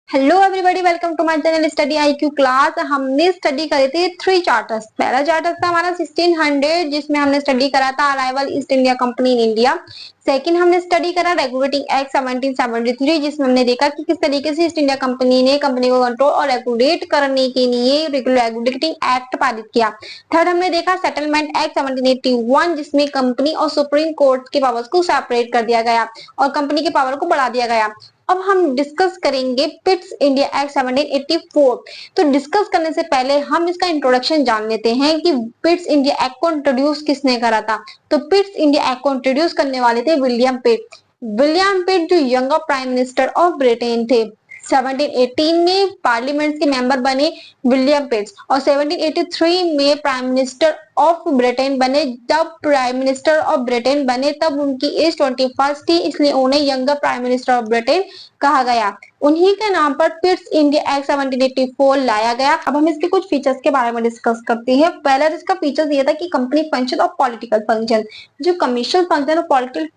Hello everybody, welcome to my channel study IQ class. हमने study करे थे 3 charters. पहला चार्टर था हमारा 1600 जिसमें हमने स्टडी करा था arrival east India company in India. Second हमने स्टडी करा रेगुलेटिंग एक्ट 1773 जिसमें हमने देखा कि किस तरीके से ईस्ट इंडिया कंपनी ने कंपनी को कंट्रोल और रेगुलेट करने के लिए रेगुलेटिंग एक्ट पारित किया। थर्ड हमने देखा सेटलमेंट एक्ट 1781 जिसमें कंपनी और सुप्रीम कोर्ट के पावर्स को सेपरेट कर दिया गया और कंपनी के पावर को बढ़ा दिया गया। अब हम डिस्कस करेंगे पिट्स इंडिया एक्ट 1784। तो डिस्कस करने से पहले हम इसका इंट्रोडक्शन जान लेते हैं कि पिट्स इंडिया एक्ट को इंट्रोड्यूस किसने करा था। तो पिट्स इंडिया एक्ट को इंट्रोड्यूस करने वाले थे विलियम पिट। विलियम पिट जो younger prime minister of Britain थे। 1718 में पार्लियामेंट के मेंबर बने विलियम पिट्स और 1783 में प्राइम मिनिस्टर ऑफ ब्रिटेन बने। जब प्राइम मिनिस्टर ऑफ ब्रिटेन बने तब उनकी एज 21 थी, इसलिए उन्हें younger prime minister of Britain कहा गया। उन्हीं के नाम पर पिट्स इंडिया एक्ट 1784 लाया गया। अब हम इसके कुछ फीचर्स के बारे में डिस्कस करते हैं। पहला इसका फीचर्स ये था कि कंपनी फंक्शन और पॉलिटिकल फंक्शन, जो कमर्शियल फंक्शन और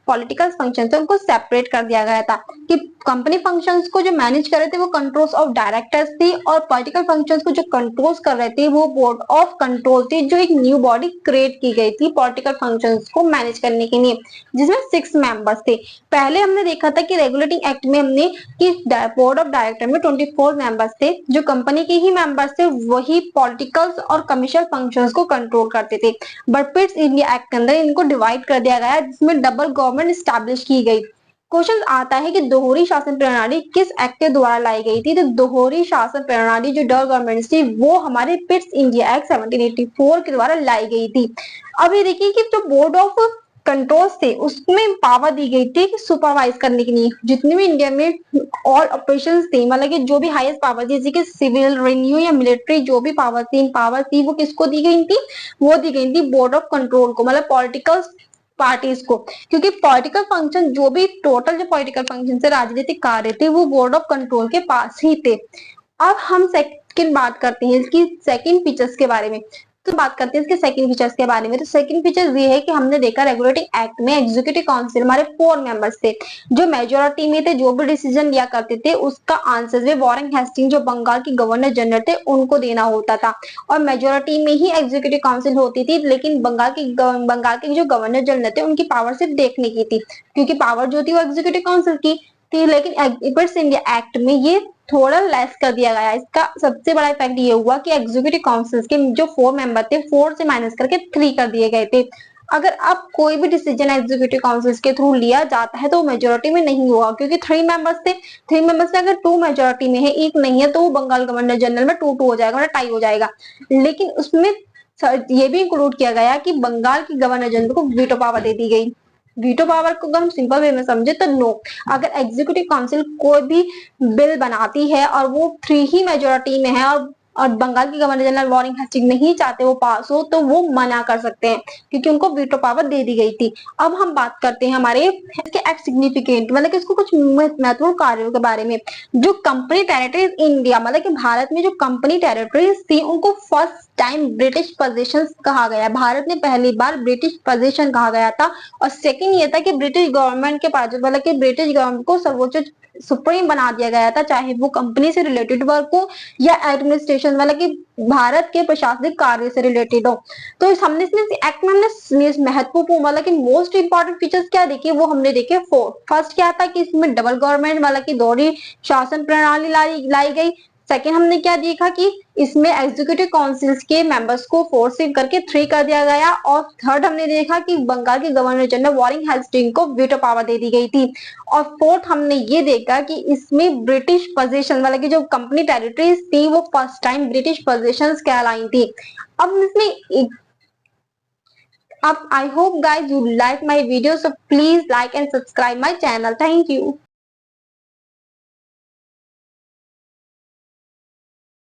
पॉलिटिकल फंक्शन थे उनको सेपरेट कर दिया गया था कि कंपनी फंक्शंस को जो मैनेज कर रहे थे वो कंट्रोल्स ऑफ डायरेक्टर्स थी और पॉलिटिकल फंक्शंस को जो कंट्रोल्स कर रहे थे वो बोर्ड ऑफ कंट्रोल थी, जो एक न्यू बॉडी क्रिएट की गई थी पॉलिटिकल फंक्शंस को मैनेज करने के लिए, जिसमें 6 मेंबर्स थे। पहले हमने देखा था कि रेगुलेटिंग एक्ट में हमने कि बोर्ड ऑफ डायरेक्टर में 24 मेंबर्स थे, जो कंपनी के ही मेंबर्स थे, वही पॉलिटिकल और कमर्शियल फंक्शंस को कंट्रोल करते थे। बट पिट्स इंडिया एक्ट के अंदर इनको डिवाइड कर दिया गया जिसमें डबल गवर्नमेंट स्टैब्लिश की गई। क्वेश्चन आता है कि दोहरी शासन प्रणाली किस एक्ट के द्वारा लाई गई थी। तो दोहरी शासन प्रणाली जो डबल गवर्नमेंट थी वो हमारे पिट्स इंडिया एक्ट 1784 के द्वारा लाई गई थी। अब ये देखिए कि जो बोर्ड ऑफ कंट्रोल्स थे उसमें पावर दी गई थी कि सुपरवाइज करने के लिए जितने भी इंडिया में ऑल ऑपरेशंस थे, मतलब कि जो भी हाईएस्ट पावर थी जैसे कि सिविल, रेवेन्यू या मिलिट्री, जो भी पावर थी वो किसको दी गई थी, वो दी गई थी बोर्ड ऑफ कंट्रोल को, मतलब पॉलिटिकल पार्टीज को। क्योंकि पॉलिटिकल फंक्शन जो भी टोटल जो पॉलिटिकल फंक्शन से राजनीतिक कार्य थे वो बोर्ड ऑफ कंट्रोल के पास ही थे। अब हम सेकंड बात करते हैं इसकी सेकंड फीचर्स के बारे में। तो बात करते हैं इसके सेकंड फीचर्स के बारे में। तो सेकंड फीचर ये है कि हमने देखा रेगुलेटिंग एक्ट में एग्जीक्यूटिव काउंसिल हमारे 4 मेंबर्स थे जो मेजोरिटी में थे, जो भी डिसीजन लिया करते थे उसका आंसर वे वॉरेन हेस्टिंग जो बंगाल की गवर्नर जनरल थे उनको देना होता था और मेजोरिटी में ही एग्जीक्यूटिव काउंसिल होती थी। लेकिन बंगाल के जो गवर्नर जनरल थे उनकी पावर सिर्फ देखने की थी, क्योंकि पावर जो थी वो एग्जीक्यूटिव काउंसिल की थी। लेकिन पिट्स इंडिया एक्ट में ये थोड़ा लेस कर दिया गया। इसका सबसे बड़ा इफेक्ट ये हुआ कि एग्जीक्यूटिव काउंसिल के जो 4 मेंबर थे 4 से माइनस करके 3 कर दिए गए थे। अगर अब कोई भी डिसीजन एग्जीक्यूटिव काउंसिल के थ्रू लिया जाता है तो मेजोरिटी में नहीं होगा, क्योंकि 3 मेंबर्स थे। 3 मेंबर्स से अगर 2 मेजोरिटी में है, 1 नहीं है, तो वो बंगाल गवर्नर जनरल में 2-2 हो जाएगा, मतलब टाई हो जाएगा। लेकिन उसमें ये भी इंक्लूड किया गया कि बंगाल की गवर्नर जनरल को वीटो पावर दे दी गई। वीटो पावर को अगर हम सिंपल वे में समझे तो नो, अगर एग्जीक्यूटिव काउंसिल कोई भी बिल बनाती है और वो 3 ही मेजोरिटी में है और बंगाल की गवर्नर जनरल वॉरेन हेस्टिंग्स नहीं चाहते वो पास हो, तो वो मना कर सकते हैं क्योंकि उनको वीटो पावर दे दी गई थी। अब हम बात करते हैं हमारे इसके एक्ट सिग्निफिकेंट, मतलब कि इसको कुछ महत्वपूर्ण कार्यों के बारे में। जो कंपनी टेरिटरीज इंडिया, मतलब कि भारत में जो कंपनी टेरिटरीज थी उनको फर्स्ट टाइम ब्रिटिश पोजीशंस कहा गया। भारत में पहली बार ब्रिटिश पोजीशन कहा गया था। और सेकंड ये था कि ब्रिटिश गवर्नमेंट के पास, मतलब कि ब्रिटिश गवर्नमेंट को सर्वोच्च सुप्रीम बना दिया गया था, चाहे वो कंपनी से रिलेटेड वर्क हो या एडमिनिस्ट्रेशन, मतलब कि भारत के प्रशासनिक कार्य से रिलेटेड हो। तो हमने इसमें एक्ट में हमने महत्वपूर्ण, मतलब कि मोस्ट इंपॉर्टेंट फीचर्स क्या देखे वो हमने देखे 4। फर्स्ट क्या था कि इसमें डबल गवर्नमेंट, मतलब कि दोहरी शासन प्रणाली लाई गई। सेकेंड हमने क्या देखा कि इसमें एग्जीक्यूटिव काउंसिल्स के मेंबर्स को 4 से करके 3 कर दिया गया। और थर्ड हमने देखा कि बंगाल के गवर्नर जनरल वॉरेन हेस्टिंग्स को वीटो पावर दे दी गई थी। और फोर्थ हमने ये देखा कि इसमें ब्रिटिश पोजीशन, मतलब कि जो कंपनी टेरिटरीज थी वो फर्स्ट टाइम ब्रिटिश पोजीशंस कहलाई थी। अब इसमें अब I hope guys you like my video, so please like and subscribe my channel. Thank you.